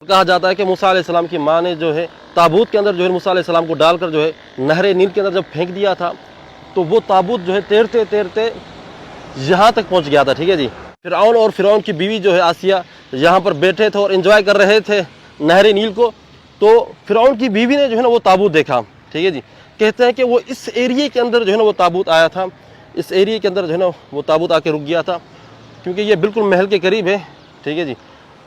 कहा जाता है कि मूसा अलैहिस्सलाम की माँ ने जो है ताबूत के अंदर जो है मूसा अलैहिस्सलाम को डालकर जो है नहर नील के अंदर जब फेंक दिया था, तो वो ताबूत जो है तैरते तैरते यहाँ तक पहुँच गया था। ठीक है जी। फ़िरऔन और फ़िरऔन की बीवी जो है आसिया यहाँ पर बैठे थे और एंजॉय कर रहे थे नहर नील को। तो फ़िरऔन की बीवी ने जो है ना वो ताबूत देखा। ठीक है जी। कहते हैं कि वो इस एरिए के अंदर जो है ना वो ताबूत आया था, इस एरिए के अंदर जो है ना वो ताबूत आके रुक गया था, क्योंकि ये बिल्कुल महल के करीब है। ठीक है जी।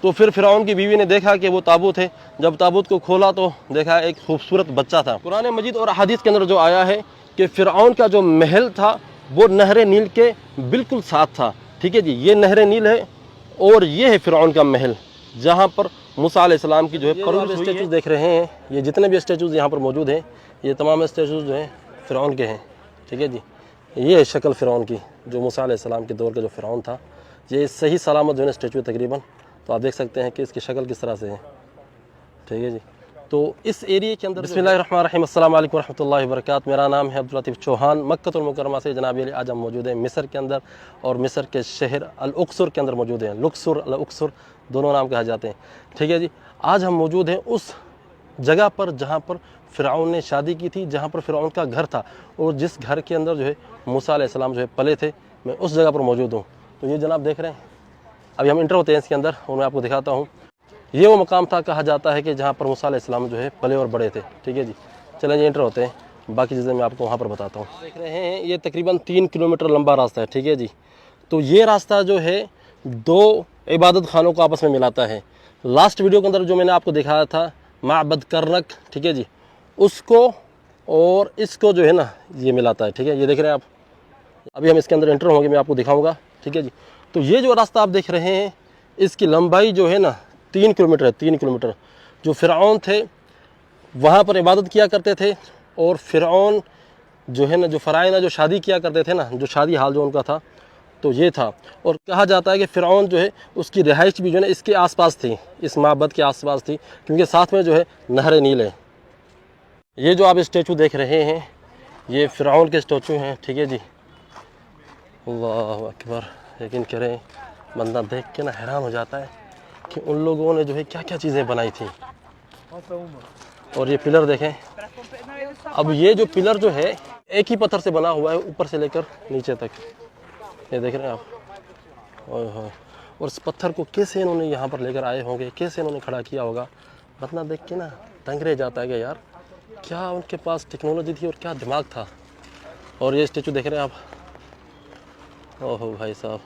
तो फिर फ़िरऔन की बीवी ने देखा कि वो ताबूत है। जब ताबूत को खोला तो देखा एक खूबसूरत बच्चा था। कुरान मजीद और हदीस के अंदर जो आया है कि फ़िरऔन का जो महल था वो नहर नील के बिल्कुल साथ था। ठीक है जी। ये नहर नील है और ये है फ़िरऔन का महल, जहाँ पर मूसा अलैहिस्सलाम की जो है करोड़ों स्टैचूज़ देख रहे हैं। ये जितने भी स्टैचूज़ यहाँ पर मौजूद हैं, ये तमाम स्टैचूज़ जो हैं फ़िरऔन के हैं। ठीक है जी। ये है शक्ल फ़िरऔन की, जो मूसा अलैहिस्सलाम के दौर का जो फ़िरऔन था। ये सही सलामत जो है स्टैचू है तकरीबन। तो आप देख सकते हैं कि इसकी शक्ल किस तरह से है। ठीक है जी। तो इस एरिया के अंदर बिस्मिल्लाहिर्रहमानिर्रहीम, अस्सलाम वालेकुम रहमतुल्लाहि व बरकातहू। मेरा नाम है अब्दुल लतीफ़ चौहान। मक्कतुल मुकर्रमा से जनाब अली आज हम मौजूद हैं मिस्र के अंदर, और मिस्र के शहर अल-उक़्सुर के अंदर मौजूद हैं। लुक्सुर, अल-उक़्सुर दोनों नाम कहा जाते हैं। ठीक है जी। आज हम मौजूद हैं उस जगह पर जहाँ पर फ़िरऔन ने शादी की थी, जहाँ पर फ़िरऔन का घर था, और जिस घर के अंदर जो है मूसा अलैहिस्सलाम जो है पले थे। मैं उस जगह पर मौजूद हूँ। तो ये जनाब देख रहे हैं, अभी हम इंटर होते हैं इसके अंदर और मैं आपको दिखाता हूँ। ये वो मकाम था, कहा जाता है कि जहाँ पर मूसा अलैहिस्सलाम जो है पले और बड़े थे। ठीक है जी। चलें जी, इंटर होते हैं, बाकी चीज़ें मैं आपको वहाँ पर बताता हूँ। देख रहे हैं ये तकरीबन 3 किलोमीटर लंबा रास्ता है। ठीक है जी। तो ये रास्ता जो है दो इबादत खानों को आपस में मिलाता है। लास्ट वीडियो के अंदर जो मैंने आपको दिखाया था माबद करनक, ठीक है जी, उसको और इसको जो है ना ये मिलाता है। ठीक है, ये देख रहे हैं आप। अभी हम इसके अंदर एंटर होंगे, मैं आपको दिखाऊंगा। ठीक है जी। तो ये जो रास्ता आप देख रहे हैं, इसकी लंबाई जो है ना 3 किलोमीटर है। 3 किलोमीटर। जो फ़िरऔन थे वहाँ पर इबादत किया करते थे, और फ़िरऔन जो है ना, जो फ़राइना जो शादी किया करते थे ना, जो शादी हाल जो उनका था, तो ये था। और कहा जाता है कि फ़िरऔन जो है उसकी रिहाइश भी जो है ना इसके आसपास थी, इस माबद के आसपास थी, क्योंकि साथ में जो है नहर नील है। ये जो आप स्टैचू देख रहे हैं ये फ़िरऔन के स्टैचू हैं। ठीक है जी। अल्लाह अकबर। लेकिन कह रहे हैं, बंदा देख के ना हैरान हो जाता है कि उन लोगों ने जो है क्या क्या चीज़ें बनाई थी। और ये पिलर देखें। अब ये जो पिलर जो है एक ही पत्थर से बना हुआ है, ऊपर से लेकर नीचे तक। ये देख रहे हैं आप। और इस पत्थर को कैसे इन्होंने यहाँ पर लेकर आए होंगे, कैसे इन्होंने खड़ा किया होगा, बंदा देख के ना दंग रह जाता है कि यार क्या उनके पास टेक्नोलॉजी थी और क्या दिमाग था। और ये स्टेचू देख रहे हैं आप। ओहो भाई साहब।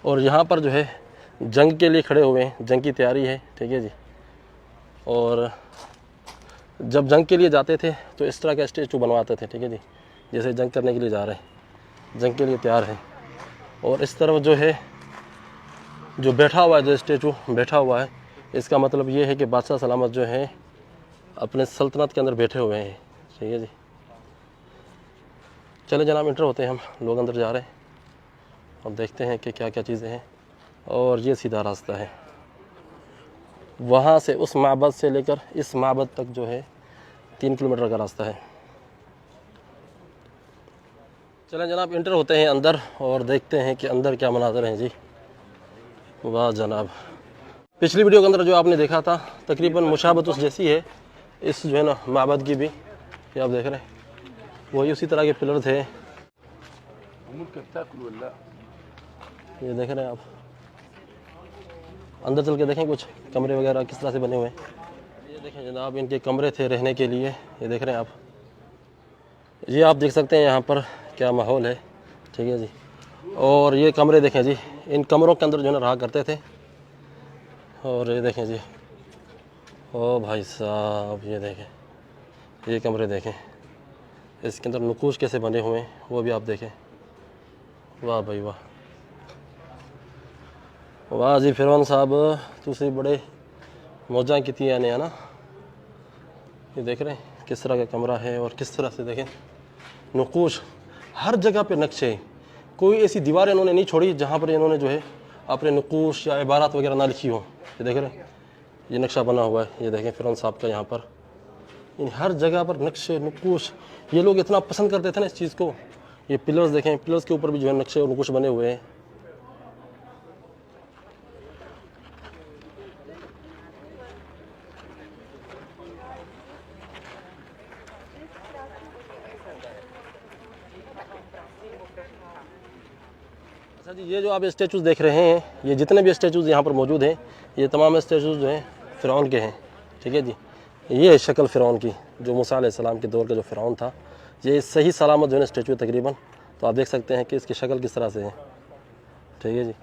और यहाँ पर जो है जंग के लिए खड़े हुए हैं, जंग की तैयारी है। ठीक है जी। और जब जंग के लिए जाते थे तो इस तरह का स्टेचू बनवाते थे। ठीक है जी। जैसे जंग करने के लिए जा रहे हैं, जंग के लिए तैयार हैं। और इस तरफ जो है जो बैठा हुआ है, जो स्टेचू बैठा हुआ है, इसका मतलब ये है कि बादशाह सलामत जो है अपने सल्तनत के अंदर बैठे हुए हैं। ठीक है जी। चले जनाब, इंटर होते हैं हम, लोग अंदर जा रहे हैं, अब देखते हैं कि क्या क्या चीज़ें हैं। और ये सीधा रास्ता है, वहाँ से उस माबद से लेकर इस माबद तक जो है 3 किलोमीटर का रास्ता है। चलें जनाब, इंटर होते हैं अंदर और देखते हैं कि अंदर क्या मनाज़र हैं जी। वाह जनाब, पिछली वीडियो के अंदर जो आपने देखा था तकरीबन मुशाबत उस जैसी है इस जो है ना माबद की भी। ये आप देख रहे हैं, वही उसी तरह के पिलर थे। ये देख रहे हैं आप। अंदर चल के देखें कुछ कमरे वगैरह किस तरह से बने हुए हैं। ये देखें जनाब, इनके कमरे थे रहने के लिए। ये देख रहे हैं आप। ये आप देख सकते हैं यहाँ पर क्या माहौल है। ठीक है जी। और ये कमरे देखें जी, इन कमरों के अंदर जो है ना रहा करते थे। और ये देखें जी, ओ भाई साहब, ये देखें, ये कमरे देखें, इसके अंदर नकूश कैसे बने हुए हैं वो भी आप देखें। वाह भाई वाह, वाह जी फ़िरौन साहब, तुसी बड़े मौजा की ने, है ना। ये देख रहे हैं किस तरह का कमरा है और किस तरह से देखें नकूश, हर जगह पे नक्शे। कोई ऐसी दीवार इन्होंने नहीं छोड़ी जहाँ पर इन्होंने जो है अपने नकूश या इबारत वगैरह ना लिखी हो। ये देख रहे हैं, ये नक्शा बना हुआ है। ये देखें फ़िरौन साहब का यहाँ पर इन हर जगह पर नक्शे नकूश। ये लोग इतना पसंद करते थे ना इस चीज़ को। ये पिलर्स देखें, पिलर्स के ऊपर भी जो है नक्शे और नकूश बने हुए हैं। अच्छा जी, ये जो आप स्टैचूज़ देख रहे हैं, ये जितने भी स्टैचूज़ यहाँ पर मौजूद हैं, ये तमाम स्टैचूज़ जो हैं फ़िरौन के हैं, ठीक है जी। ये है शक्ल फ़िरौन की, जो मूसा अलैहिस्सलाम के दौर का जो फ़िरौन था, ये सही सलामत जो है ना स्टैचू है तकरीबन। तो आप देख सकते हैं कि इसकी शक्ल किस तरह से है, ठीक है जी।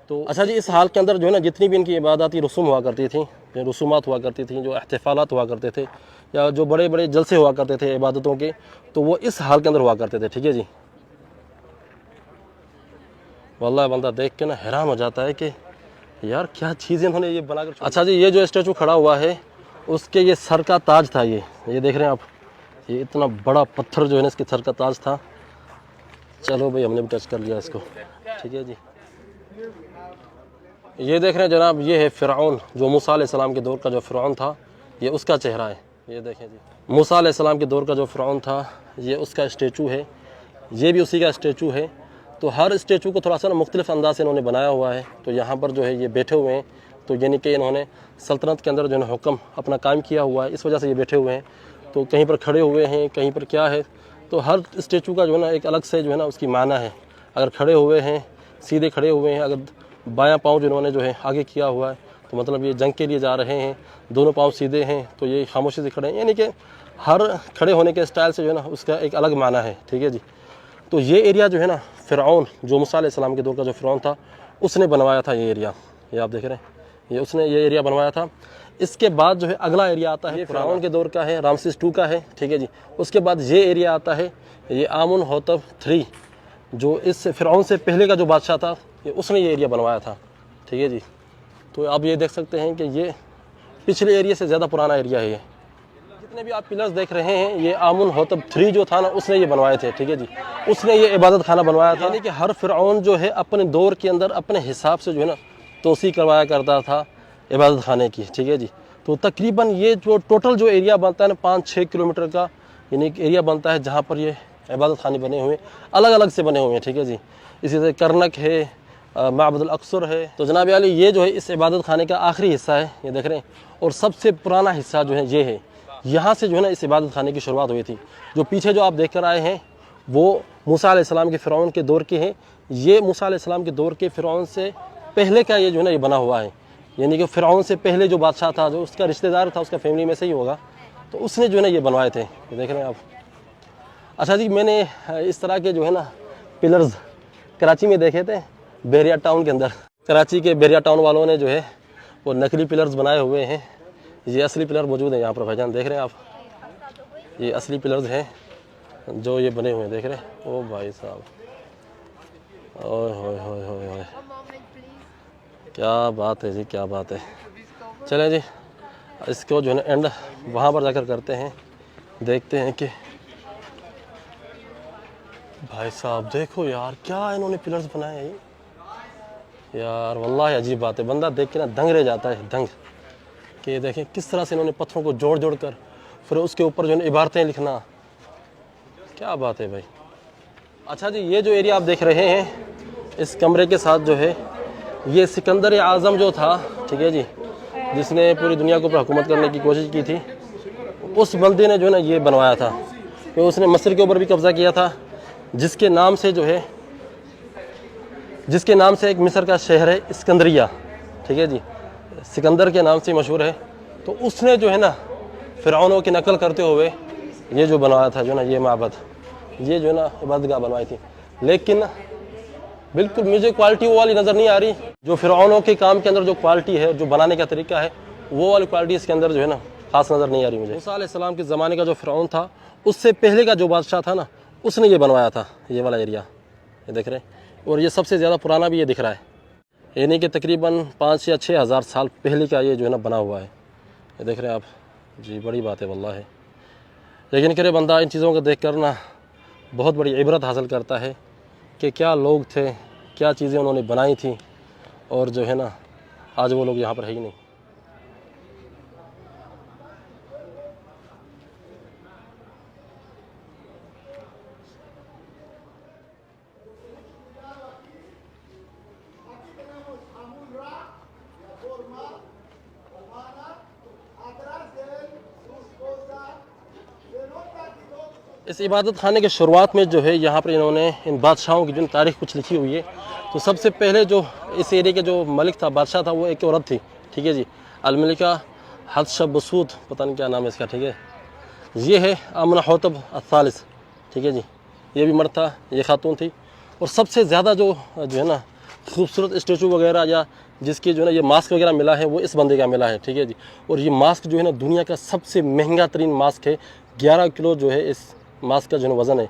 तो अच्छा जी, इस हाल के अंदर जो है ना जितनी भी इनकी इबादती रसूम हुआ करती थी, जो रसूमात हुआ करती थी, जो एहतिफालात हुआ करते थे, या जो बड़े बड़े जलसे हुआ करते थे इबादतों के, तो वो इस हाल के अंदर हुआ करते थे, ठीक है जी। वल्लाह बंदा देख के ना हैरान हो जाता है कि यार क्या चीज़ें इन्होंने ये बनाकर। अच्छा जी, ये जो स्टैचू खड़ा हुआ है, उसके ये सर का ताज था, ये देख रहे हैं आप, ये इतना बड़ा पत्थर जो है ना इसके सर का ताज था। चलो भाई, हमने भी टच कर लिया इसको, ठीक है जी। ये देख रहे हैं जनाब, ये है फ़िरऔन, जो मूसा अलैहिस्सलाम के दौर का जो फ़िरऔन था, ये उसका चेहरा है। ये देखें जी, मूसा अलैहिस्सलाम के दौर का जो फ़िरऔन था, ये उसका स्टैचू है, ये भी उसी का स्टैचू है। तो हर स्टैचू को थोड़ा सा ना मुख्तलिफ अंदाज से इन्होंने बनाया हुआ है। तो यहाँ पर जो है ये बैठे हुए हैं, तो यानी कि इन्होंने सल्तनत के अंदर जो है हुक्म अपना कायम किया हुआ है, इस वजह से ये बैठे हुए हैं। तो कहीं पर खड़े हुए हैं, कहीं पर क्या है, तो हर स्टैचू का जो है ना एक अलग से जो है ना उसकी माना है। अगर खड़े हुए हैं, सीधे खड़े हुए हैं, अगर बायां पाँव जिन्होंने जो है आगे किया हुआ है, तो मतलब ये जंग के लिए जा रहे हैं, दोनों पाँव सीधे हैं, तो ये खामोशी से खड़े हैं, यानी कि हर खड़े होने के स्टाइल से जो है ना उसका एक अलग माना है, ठीक है जी। तो ये एरिया जो है ना फ़िरऔन, जो मूसा अलैहिस्सलाम के दौर का जो फ़िरऔन था, उसने बनवाया था ये एरिया। ये आप देख रहे हैं, ये उसने ये एरिया बनवाया था। इसके बाद जो है अगला एरिया आता है, फ़िरऔन के दौर का है, रामसेस II का है, ठीक है जी। उसके बाद ये एरिया आता है, ये आमुनहोतप III, जो इस फ़िरऔन से पहले का जो बादशाह था, ये उसने ये एरिया बनवाया था, ठीक है जी। तो आप ये देख सकते हैं कि ये पिछले एरिया से ज़्यादा पुराना एरिया है। ये जितने भी आप पिलर्स देख रहे हैं, ये आमुनहोतप III जो था ना, उसने ये बनवाए थे, ठीक है जी। उसने ये इबादत खाना बनवाया था। यानी कि हर फ़िरऔन जो है अपने दौर के अंदर अपने हिसाब से जो है ना तोसी करवाया करता था इबादत खाने की, ठीक है जी। तो तकरीबन ये जो टोटल जो एरिया बनता है ना 5-6 किलोमीटर का, यानी कि एरिया बनता है जहाँ पर ये इबादत खाने बने हुए, अलग अलग से बने हुए हैं, ठीक है जी। इसी तरह करनक है, माबदुल अक्सर है। तो जनाब अली, ये जो है इस इबादत खाने का आखिरी हिस्सा है, ये देख रहे हैं, और सबसे पुराना हिस्सा जो है ये है। यहाँ से जो है ना इस इबादत खाने की शुरुआत हुई थी। जो पीछे जो आप देख कर आए हैं, वो मूसा अलैहिस्सलाम के फ़िरऔन के दौर के हैं। ये मूसा अलैहिस्सलाम के दौर के फ़िरऔन से पहले का ये जो है ना ये बना हुआ है, यानी कि फ़िरऔन से पहले जो बादशाह था, जो उसका रिश्तेदार था, उसका फैमिली में से ही होगा, तो उसने जो है ना ये बनवाए थे, ये देख रहे हैं आप। अच्छा जी, मैंने इस तरह के जो है ना पिलर्स कराची में देखे थे, बहरिया टाउन के अंदर। कराची के बहरिया टाउन वालों ने जो है वो नकली पिलर्स बनाए हुए हैं। ये असली पिलर मौजूद है यहाँ पर भाईजान, देख रहे हैं आप, ये असली पिलर्स हैं जो ये बने हुए हैं, देख रहे हैं। ओ भाई साहब, ओए होए होए होए होए, क्या बात है जी, क्या बात है। चलें जी, इसको जो है ना एंड वहाँ पर जाकर करते हैं, देखते हैं कि भाई साहब देखो यार क्या इन्होंने पिलर्स बनाए हैं यार, वल्लाह अजीब बात है। बंदा देख के ना दंग रह जाता है, दंग कि देखें किस तरह से इन्होंने पत्थरों को जोड़ जोड़ कर फिर उसके ऊपर जो है इबारतें लिखना, क्या बात है भाई। अच्छा जी, ये जो एरिया आप देख रहे हैं, इस कमरे के साथ जो है ये सिकंदर आज़म जो था, ठीक है जी, जिसने पूरी दुनिया के ऊपर हुकूमत करने की कोशिश की थी, उस बंदे ने जो है ना ये बनवाया था। तो उसने मिस्र के ऊपर भी कब्ज़ा किया था, जिसके नाम से जो है, जिसके नाम से एक मिस्र का शहर है इस्कंदरिया, ठीक है जी, सिकंदर के नाम से मशहूर है। तो उसने जो है ना फ़िरऔनों की नकल करते हुए ये जो बनवाया था जो ना ये माबद, ये जो है ना इबादतगाह बनवाई थी। लेकिन बिल्कुल मुझे क्वालिटी वो वाली नज़र नहीं आ रही जो फ़िरऔनों के काम के अंदर जो क्वालिटी है, जो बनाने का तरीका है, वो वाली क्वालिटी इसके अंदर जो है ना ख़ास नज़र नहीं आ रही मुझे। मूसा अलैहिस्सलाम के ज़माने का जो फ़िरऔन था, उससे पहले का जो बादशाह था ना, उसने ये बनवाया था, ये वाला एरिया, ये देख रहे हैं। और ये सबसे ज़्यादा पुराना भी ये दिख रहा है, यानी कि तकरीबन 5 या 6 हज़ार साल पहले का ये जो है ना बना हुआ है, ये देख रहे हैं आप जी। बड़ी बात है वल्लाह है। लेकिन करे बंदा इन चीज़ों को देख कर ना बहुत बड़ी इबरत हासिल करता है कि क्या लोग थे, क्या चीज़ें उन्होंने बनाई थी, और जो है ना आज वो लोग यहाँ पर है ही नहीं। इस इबादत खाने के शुरुआत में जो है यहाँ पर इन्होंने इन बादशाहों की जो तारीख कुछ लिखी हुई है। तो सबसे पहले जो इस एरिया के जो मलिक था, बादशाह था, वो एक औरत थी, ठीक है जी, अलमलिका हत्शबसूद, पता नहीं क्या नाम है इसका, ठीक है। ये है अमनहोतब अल-सालिस, ठीक है जी, ये भी मर्द था, ये खातून थी। और सबसे ज़्यादा जो है ना खूबसूरत स्टेचू वगैरह या जिसकी जो है ना ये मास्क वगैरह मिला है वो इस बंदे का मिला है, ठीक है जी। और ये मास्क जो है ना दुनिया का सबसे महंगा तरीन मास्क है, 11 किलो जो है इस मास्क का जो है वज़न है।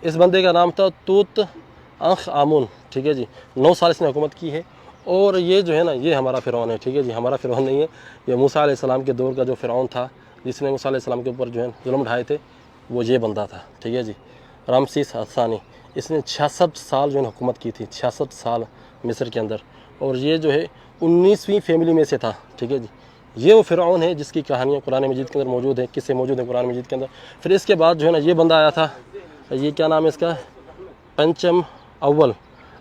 इस बंदे का नाम था तूत अंख आमून, ठीक है जी। 9 साल इसने हुकूमत की है। और ये जो है ना ये हमारा फ़िरौन है, ठीक है जी, हमारा फ़िरौन नहीं है, ये मूसा अलैहिस्सलाम के दौर का जो फ़िरौन था, जिसने मूसा अलैहिस्सलाम के ऊपर जो है जुल्म ढाए थे, वो ये बंदा था, ठीक है जी, रामसीस असानी। इसने 66 साल जो है हुकूमत की थी, 66 साल मिस्र के अंदर। और ये जो है 19वीं फैमिली में से था, ठीक है जी। ये वो फ़िरौन है जिसकी कहानियाँ कुरान मजीद के अंदर मौजूद है, किस्से मौजूद हैं कुरान मजीद के अंदर। फिर इसके बाद जो है ना ये बंदा आया था, ये क्या नाम है इसका, पंचम अव्वल,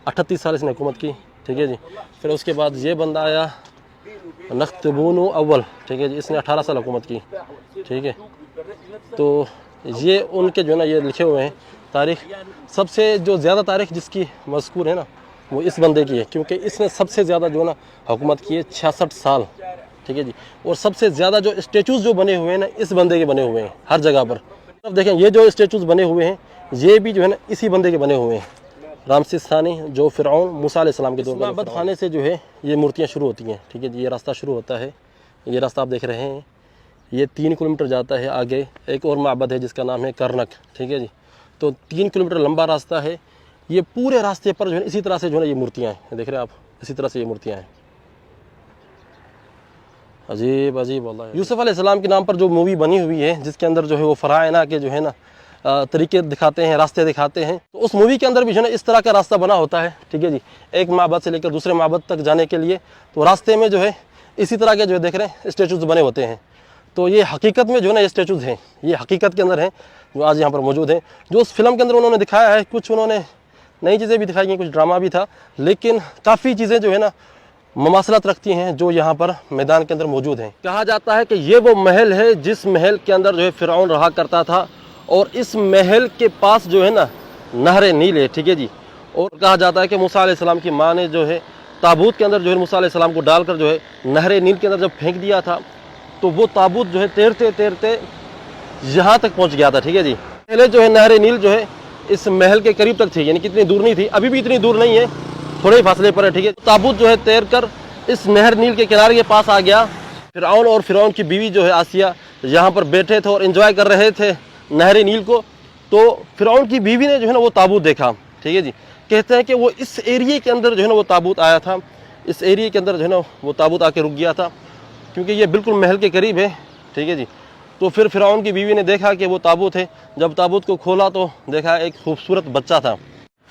38 साल इसने हुकूमत की, ठीक है जी। फिर उसके बाद ये बंदा आया नख्तबून अव्वल, ठीक है जी, इसने 18 साल हुकूमत की, ठीक है। तो ये उनके जो है ना ये लिखे हुए हैं तारीख़। सबसे जो ज़्यादा तारीख़ जिसकी मज़कूर है ना वो इस बंदे की है, क्योंकि इसने सबसे ज़्यादा जो है ना हुकूमत की है, 66 साल, ठीक है जी। और सबसे ज़्यादा जो स्टेचूज़ जो बने हुए हैं ना इस बंदे के बने हुए हैं हर जगह पर। अब देखें ये जो स्टेचूज़ बने हुए हैं ये भी जो है ना इसी बंदे के बने हुए हैं, रामसीस सानी, जो फ़िरऔन मूसा अलैहिस्सलाम के दौर में। माबद खाने से जो है ये मूर्तियाँ शुरू होती हैं, ठीक है जी। ये रास्ता शुरू होता है, ये रास्ता आप देख रहे हैं, ये 3 किलोमीटर जाता है आगे। एक और माबद है जिसका नाम है करनक, ठीक है जी। तो 3 किलोमीटर लंबा रास्ता है। ये पूरे रास्ते पर जो है इसी तरह से जो है ये मूर्तियाँ हैं, देख रहे हैं आप, इसी तरह से ये मूर्तियाँ हैं। अजीब अजीब वाला यूसुफ अलैहिस्सलाम के नाम पर जो मूवी बनी हुई है, जिसके अंदर जो है वो फ़राइना के जो है ना तरीके दिखाते हैं, रास्ते दिखाते हैं। तो उस मूवी के अंदर भी जो है ना इस तरह का रास्ता बना होता है, ठीक है जी। एक माबद से लेकर दूसरे माबद तक जाने के लिए तो रास्ते में जो है इसी तरह के जो है देख रहे हैं स्टेचूज़ बने होते हैं। तो ये हकीकत में जो है ना ये स्टेचूज़ हैं, ये हकीकत के अंदर हैं जो आज यहाँ पर मौजूद हैं। जो उस फिल्म के अंदर उन्होंने दिखाया है, कुछ उन्होंने नई चीज़ें भी दिखाई हैं, कुछ ड्रामा भी था, लेकिन काफ़ी चीज़ें जो है ना ममासलत रखती हैं जो यहाँ पर मैदान के अंदर मौजूद हैं। कहा जाता है कि ये वो महल है जिस महल के अंदर जो है फ़िरऔन रहा करता था, और इस महल के पास जो है ना नहर नील है, ठीक है जी। और कहा जाता है कि मूसा अलैहिस्सलाम की माँ ने जो है ताबूत के अंदर जो है मूसा अलैहिस्सलाम को डालकर जो है नहर नील के अंदर जब फेंक दिया था, तो वो ताबूत जो है तैरते तैरते यहाँ तक पहुँच गया था, ठीक है जी। पहले जो है नहर नील जो है इस महल के करीब तक थी, यानी कि इतनी दूर नहीं थी, अभी भी इतनी दूर नहीं है, थोड़े ही फासले पर है, ठीक है। ताबूत जो है तैरकर इस नहर नील के किनारे के पास आ गया। फ़िरऔन और फ़िरऔन की बीवी जो है आसिया यहाँ पर बैठे थे और एंजॉय कर रहे थे नहर नील को। तो फ़िरऔन की बीवी ने जो है ना वो ताबूत देखा, ठीक है जी। कहते हैं कि वो इस एरिए के अंदर जो है ना वो ताबूत आया था, इस एरिए के अंदर जो है ना वो ताबूत आके रुक गया था, क्योंकि ये बिल्कुल महल के करीब है, ठीक है जी। तो फिर फ़िरऔन की बीवी ने देखा कि वो ताबूत है। जब ताबूत को खोला तो देखा एक खूबसूरत बच्चा था।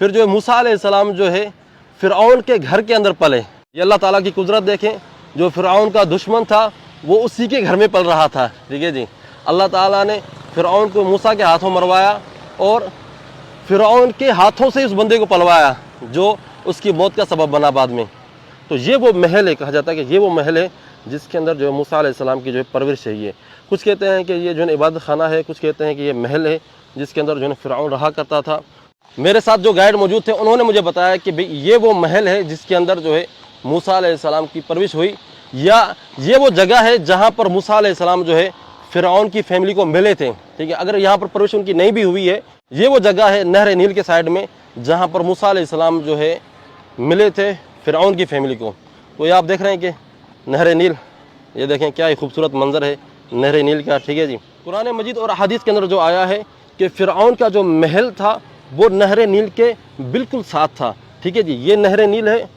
फिर जो है मूसा अलैहिस्सलाम जो है फ़िरऔन के घर के अंदर पले। ये अल्लाह ताला की कुदरत देखें, जो फ़िरऔन का दुश्मन था वो उसी के घर में पल रहा था, ठीक है जी। अल्लाह ताला ने फ़िरऔन को मूसा के हाथों मरवाया और फ़िरऔन के हाथों से उस बंदे को पलवाया जो उसकी मौत का सबब बना बाद में। तो ये वो महल है, कहा जाता है कि ये वो महल है जिसके अंदर जो है मूसा अलैहिस्सलाम की जो है परवरिश है। ये कुछ कहते हैं कि ये जो है इबादत खाना है, कुछ कहते हैं कि ये महल है जिसके अंदर जो है फ़िरऔन रहा करता था। मेरे साथ जो गाइड मौजूद थे उन्होंने मुझे बताया कि भाई ये वो महल है जिसके अंदर जो है मूसा अलैहिस्सलाम की परवरिश हुई, या ये वो जगह है जहाँ पर मूसा अलैहिस्सलाम जो है फ़िरऔन की फैमिली को मिले थे, ठीक है। अगर यहाँ पर परवरिश उनकी नहीं भी हुई है, ये वो जगह है नहर नील के साइड में जहाँ पर मूसा अलैहिस्सलाम जो है मिले थे फ़िरऔन की फैमिली को। तो ये आप देख रहे हैं कि नहर नील, ये देखें क्या ही खूबसूरत मंजर है नहर नील का, ठीक है जी। कुरान मजीद और हदीस के अंदर जो आया है कि फ़िरऔन का जो महल था वो नहर नील के बिल्कुल साथ था, ठीक है जी। ये नहर नील है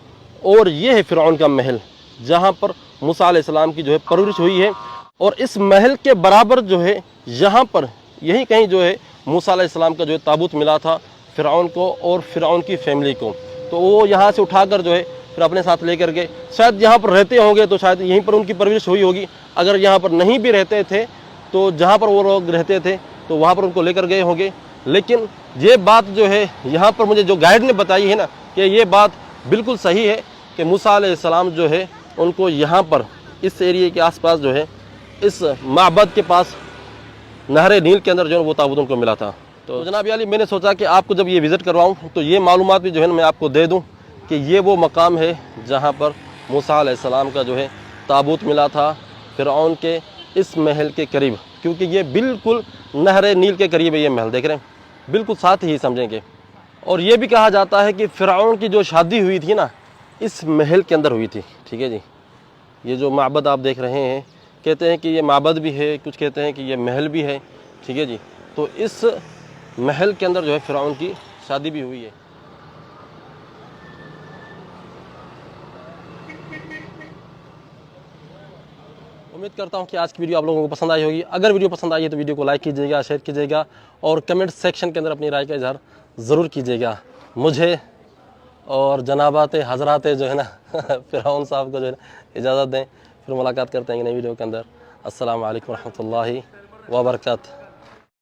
और ये है फ़िरऔन का महल जहाँ पर मूसा अलैहिस्सलाम की जो है परवरिश हुई है। और इस महल के बराबर जो है यहाँ पर यहीं कहीं जो है मूसा अलैहिस्सलाम का जो है ताबूत मिला था फ़िरऔन को और फ़िरऔन की फैमिली को। तो वो यहाँ से उठाकर जो है फिर अपने साथ लेकर गए। शायद यहाँ पर रहते होंगे तो शायद यहीं पर उनकी परवरिश हुई होगी। अगर यहाँ पर नहीं भी रहते थे तो जहाँ पर वो लोग रहते थे तो वहाँ पर उनको लेकर गए होंगे। लेकिन ये बात जो है यहाँ पर मुझे जो गाइड ने बताई है ना कि ये बात बिल्कुल सही है कि मूसा अलैहिस्सलाम जो है उनको यहाँ पर इस एरिए के आसपास जो है इस माबद के पास नहर नील के अंदर जो है वो ताबूत उनको मिला था। तो जनाब अली मैंने सोचा कि आपको जब ये विज़िट करवाऊँ तो ये मालूमात भी जो है मैं आपको दे दूँ कि ये वो मकाम है जहाँ पर मूसा अलैहिस्सलाम का जो है ताबूत मिला था फ़िरऔन के इस महल के करीब, क्योंकि ये बिल्कुल नहर नील के करीब है। ये महल देख रहे हैं, बिल्कुल साथ ही समझेंगे। और ये भी कहा जाता है कि फ़िरऔन की जो शादी हुई थी ना, इस महल के अंदर हुई थी। ठीक है जी, ये जो माबद आप देख रहे हैं, कहते हैं कि ये माबद भी है, कुछ कहते हैं कि ये महल भी है। ठीक है जी, तो इस महल के अंदर जो है फ़िरऔन की शादी भी हुई है। उम्मीद करता हूँ कि आज की वीडियो आप लोगों को पसंद आई होगी। अगर वीडियो पसंद आई है तो वीडियो को लाइक कीजिएगा, शेयर कीजिएगा और कमेंट सेक्शन के अंदर अपनी राय का इजहार ज़रूर कीजिएगा। मुझे और जनाबात हज़रात जो है ना फ़िरऔन साहब को जो है इजाज़त दें। फिर मुलाकात करते हैं नई वीडियो के अंदर। अस्सलाम वालेकुम रहमतुल्लाहि व बरकातहू।